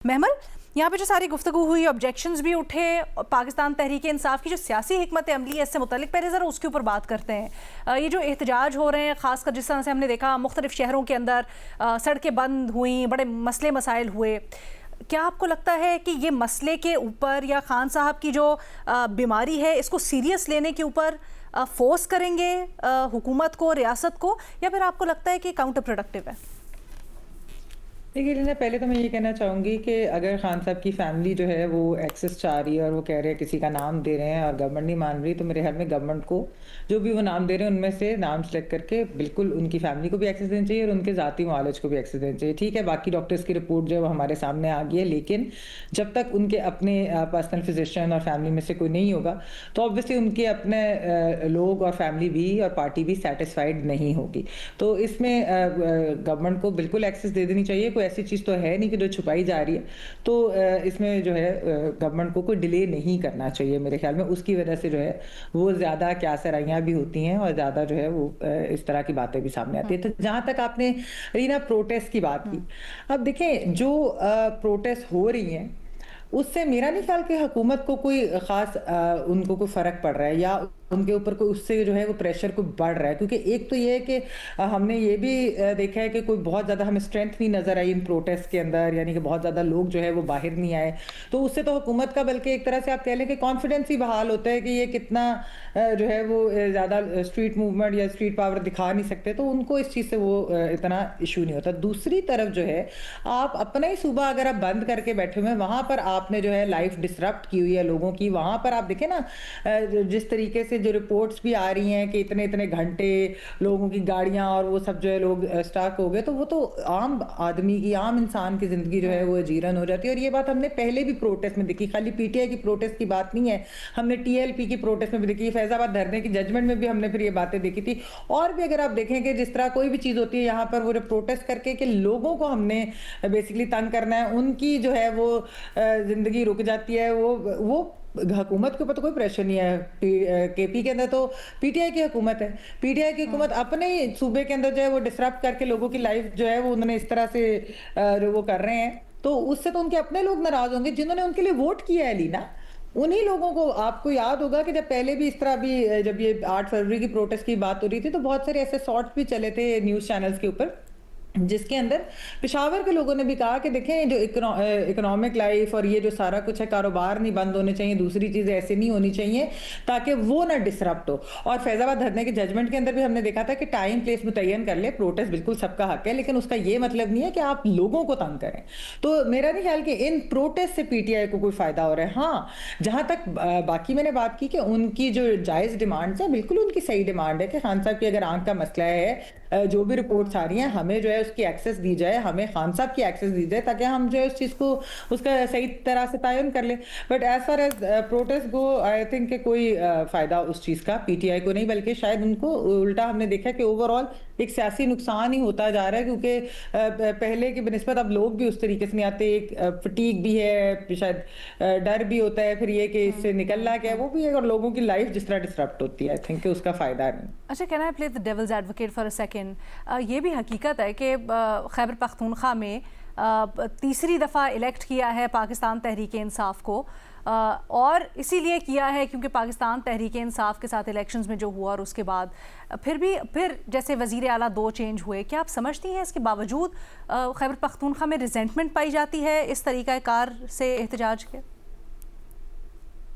महमल, यहाँ पे जो सारी गुफ्तगू हुई, ऑब्जेक्शंस भी उठे, पाकिस्तान तहरीक इंसाफ की जो सियासी हिकमत अमली है इससे मुतल्लिक पहले ज़रा उसके ऊपर बात करते हैं। ये जो एहतजाज हो रहे हैं, ख़ासकर जिस तरह से हमने देखा मुख्तलिफ शहरों के अंदर सड़कें बंद हुई, बड़े मसले मसाइल हुए, क्या आपको लगता है कि ये मसले के ऊपर या खान साहब की जो बीमारी है इसको सीरियस लेने के ऊपर फोर्स करेंगे हुकूमत को, रियासत को, या फिर आपको लगता है कि काउंटर प्रोडक्टिव है? देखिए लीना, पहले तो मैं ये कहना चाहूँगी कि अगर खान साहब की फैमिली जो है वो एक्सेस चाह रही है और वो कह रहे हैं किसी का नाम दे रहे हैं और गवर्नमेंट नहीं मान रही, तो मेरे ख्याल में गवर्नमेंट को जो भी वो नाम दे रहे हैं उनमें से नाम सेलेक्ट करके बिल्कुल उनकी फैमिली को भी एक्सेस देना चाहिए और उनके ज़ाती मुआलज को भी एक्सेस देना चाहिए। ठीक है, बाकी डॉक्टर्स की रिपोर्ट जो है वो हमारे सामने आ गई है, लेकिन जब तक उनके अपने पर्सनल फिजिशियन और फैमिली में से कोई नहीं होगा तो ऑब्वियसली उनके अपने लोग और फैमिली भी और पार्टी भी सेटिस्फाइड नहीं होगी। तो इसमें गवर्नमेंट को बिल्कुल एक्सेस दे देनी चाहिए। कोई ऐसी चीज़ तो है नहीं कि जो छुपाई जा रही है, तो इसमें जो है गवर्नमेंट को कोई डिले नहीं करना चाहिए मेरे ख्याल में। उसकी वजह से जो है वो ज़्यादा क्या सराइयाँ भी होती हैं और ज़्यादा जो है वो इस तरह की बातें भी सामने आती है। तो जहाँ तक आपने रीना प्रोटेस्ट की बात की, अब देखें जो प्रोटेस्ट हो रही हैं उससे मेरा नहीं ख्याल कि हुकूमत को कोई ख़ास उनको कोई फ़र्क पड़ रहा है या उनके ऊपर कोई उससे जो है वो प्रेशर को बढ़ रहा है। क्योंकि एक तो ये है कि हमने ये भी देखा है कि कोई बहुत ज़्यादा हमें स्ट्रेंथ नहीं नज़र आई इन प्रोटेस्ट के अंदर, यानी कि बहुत ज़्यादा लोग जो है वो बाहर नहीं आए। तो उससे तो हुकूमत का बल्कि एक तरह से आप कह लें कि कॉन्फिडेंस ही बहाल होता है कि ये कितना जो है वो ज़्यादा स्ट्रीट मूवमेंट या स्ट्रीट पावर दिखा नहीं सकते, तो उनको इस चीज़ से वो इतना इशू नहीं होता। दूसरी तरफ जो है आप अपना ही सूबा अगर आप बंद करके बैठे हुए हैं, वहाँ पर आपने जो है लाइफ डिसरप्ट की हुई है लोगों की, वहाँ पर आप देखें ना जिस तरीके से जो रिपोर्ट्स भी आ रही हैं कि इतने इतने घंटे लोगों की गाड़ियां और वो सब जो है लोग स्टक हो गए, तो वो तो आम आदमी की, आम इंसान की ज़िंदगी जो है वो जीरन हो जाती है। और ये बात हमने पहले भी प्रोटेस्ट में देखी, खाली पीटीआई की प्रोटेस्ट की बात नहीं है, हमने टीएलपी की प्रोटेस्ट में भी देखी, फैजाबाद धरने की जजमेंट में भी हमने फिर ये बातें देखी थी। और भी अगर आप देखें कि जिस तरह कोई भी चीज़ होती है यहाँ पर वो प्रोटेस्ट करके कि लोगों को हमने बेसिकली तंग करना है, उनकी जो है वो ज़िंदगी रुक जाती है। वो हुकूमत के ऊपर तो कोई प्रेशर नहीं है। केपी के अंदर तो पीटीआई की हुकूमत है, पीटीआई की हुकूमत अपने ही सूबे के अंदर जो है वो डिसरप्ट करके लोगों की लाइफ जो है वो उन्होंने इस तरह से जो वो कर रहे हैं, तो उससे तो उनके अपने लोग नाराज होंगे जिन्होंने उनके लिए वोट किया है लीना। उन्हीं लोगों को, आपको याद होगा कि जब पहले भी इस तरह भी जब ये 8 फरवरी की प्रोटेस्ट की बात हो रही थी तो बहुत सारे ऐसे शॉर्ट्स भी चले थे न्यूज़ चैनल्स के ऊपर जिसके अंदर पेशावर के लोगों ने भी कहा कि देखें जो इकोनॉमिक लाइफ और ये जो सारा कुछ है, कारोबार नहीं बंद होने चाहिए, दूसरी चीज़ें ऐसे नहीं होनी चाहिए ताकि वो ना डिसरप्ट हो। और फैजाबाद धरने के जजमेंट के अंदर भी हमने देखा था कि टाइम प्लेस मुतय्यन कर ले, प्रोटेस्ट बिल्कुल सबका हक है, लेकिन उसका ये मतलब नहीं है कि आप लोगों को तंग करें। तो मेरा नहीं ख्याल कि इन प्रोटेस्ट से पीटीआई को कोई फ़ायदा हो रहा है। हाँ, जहाँ तक बाकी मैंने बात की कि उनकी जो जायज़ डिमांड्स हैं, बिल्कुल उनकी सही डिमांड है कि खान साहब की अगर आंख का मसला है, जो भी रिपोर्ट्स आ रही हैं हमें जो है उसकी एक्सेस दी जाए, हमें खान साहब की एक्सेस दी जाए ताकि हम जो है उस चीज़ को उसका सही तरह से तयन कर लें। But as far as protest go, I think कि कोई फ़ायदा उस चीज़ का पीटीआई को नहीं, बल्कि शायद उनको उल्टा हमने देखा कि ओवरऑल एक सियासी नुकसान ही होता जा रहा है। क्योंकि पहले की बनिस्बत अब लोग भी उस तरीके से नहीं आते, एक फटीक भी है, शायद डर भी होता है, फिर ये कि इससे निकलना क्या है वो भी है, और लोगों की लाइफ जिस तरह डिसरप्ट होती है, आई थिंक कि उसका फ़ायदा नहीं। अच्छा, can I play the devil's advocate for a second? ये भी हकीकत है कि खैबर पख्तूनख्वा में तीसरी दफ़ा इलेक्ट किया है पाकिस्तान तहरीक इंसाफ को, और इसीलिए किया है क्योंकि पाकिस्तान तहरीक इंसाफ के साथ इलेक्शंस में जो हुआ और उसके बाद फिर जैसे वज़ीर आला 2 चेंज हुए, क्या आप समझती हैं इसके बावजूद खैबर पख्तूनख्वा में रिजेंटमेंट पाई जाती है इस तरीक़ाकार से एहतजाज के?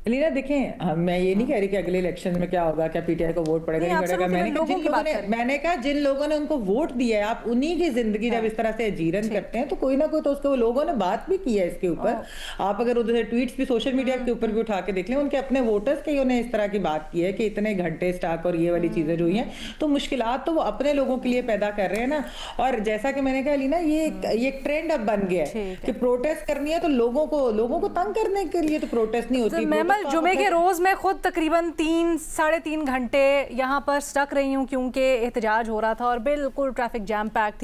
लीना देखें, मैं ये नहीं कह रही कि अगले इलेक्शन में क्या होगा, क्या पीटीआई को वोट पड़ेगा नहीं पड़ेगा। मैंने कहा जिन लोगों ने उनको वोट दिया है, आप उन्हीं की जिंदगी जब इस तरह से जीरन करते हैं तो कोई ना कोई तो उसके लोगों ने बात भी की है इसके ऊपर। आप अगर उधर ट्वीट्स भी सोशल मीडिया के ऊपर भी उठा के देख लें, उनके अपने वोटर्स के उन्हें इस तरह की बात की है कि इतने घंटे स्टाक और ये वाली चीजें जो हुई हैं, तो मुश्किलात तो वो अपने लोगों के लिए पैदा कर रहे हैं ना। और जैसा कि मैंने कहा लीना, ये एक ट्रेंड अब बन गया है कि प्रोटेस्ट करनी है तो लोगों को तंग करने के लिए तो प्रोटेस्ट नहीं होती। जुमे के रोज मैं खुद तकरीबन 3-3.5 घंटे यहाँ पर स्टक रही हूँ क्योंकि एहतजाज हो रहा था और बिल्कुल ट्रैफिक जैम पैक थी।